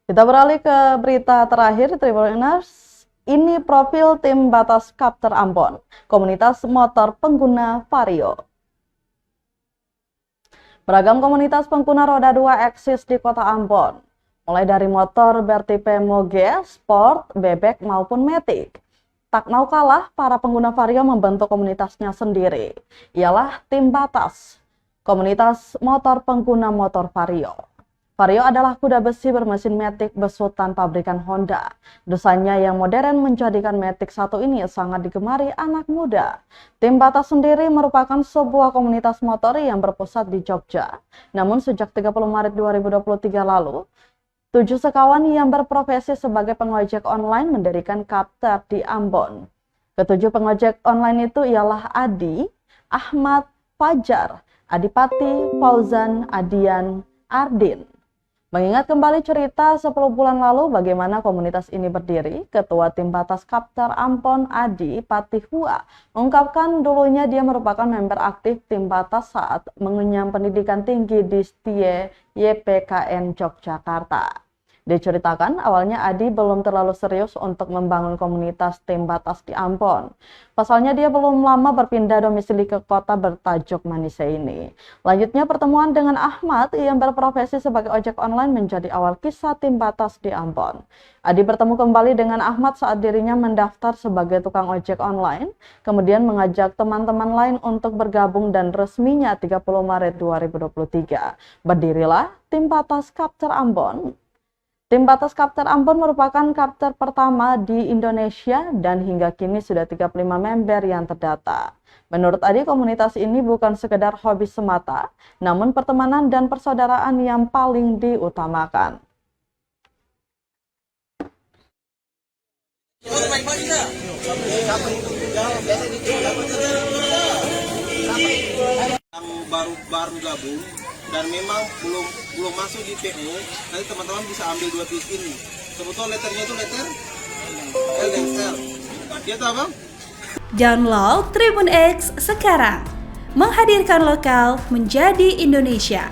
Kita beralih ke berita terakhir, Tribuners. Ini profil tim batas Kapter Ambon, komunitas motor pengguna Vario. Beragam komunitas pengguna roda 2 eksis di kota Ambon, mulai dari motor bertipe Moge, Sport, Bebek maupun Matic. Tak mau kalah, para pengguna Vario membentuk komunitasnya sendiri. Ialah tim batas, komunitas motor pengguna motor Vario. Vario adalah kuda besi bermesin Matic besutan pabrikan Honda. Desainnya yang modern menjadikan Matic 1 ini sangat digemari anak muda. Tim batas sendiri merupakan sebuah komunitas motor yang berpusat di Jogja. Namun sejak 30 Maret 2023 lalu, 7 sekawan yang berprofesi sebagai pengojek online mendirikan Kapter di Ambon. Ketujuh pengojek online itu ialah Adi, Ahmad, Fajar, Adipati, Fauzan, Adian, Ardin. Mengingat kembali cerita 10 bulan lalu bagaimana komunitas ini berdiri, Ketua Tim Batas Kapter Ambon Adi Patihua mengungkapkan dulunya dia merupakan member aktif Tim Batas saat mengenyam pendidikan tinggi di STIE YPKN Yogyakarta. Diceritakan awalnya Adi belum terlalu serius untuk membangun komunitas Tim Batas di Ambon. Pasalnya dia belum lama berpindah domisili ke kota bertajuk Manise ini. Lanjutnya pertemuan dengan Ahmad yang berprofesi sebagai ojek online menjadi awal kisah Tim Batas di Ambon. Adi bertemu kembali dengan Ahmad saat dirinya mendaftar sebagai tukang ojek online, kemudian mengajak teman-teman lain untuk bergabung dan resminya 30 Maret 2023. Berdirilah Tim Batas Kapter Ambon. Tim Batas Kapter Ambon merupakan kapter pertama di Indonesia dan hingga kini sudah 35 member yang terdata. Menurut Adi, komunitas ini bukan sekedar hobi semata, namun pertemanan dan persaudaraan yang paling diutamakan. Yang baru gabung dan memang belum masuk di PO, nanti teman-teman bisa ambil 2 piece ini. Sebetulnya letternya itu letter L dan L. Dia tahu bang? Download Tribun X sekarang, menghadirkan lokal menjadi Indonesia.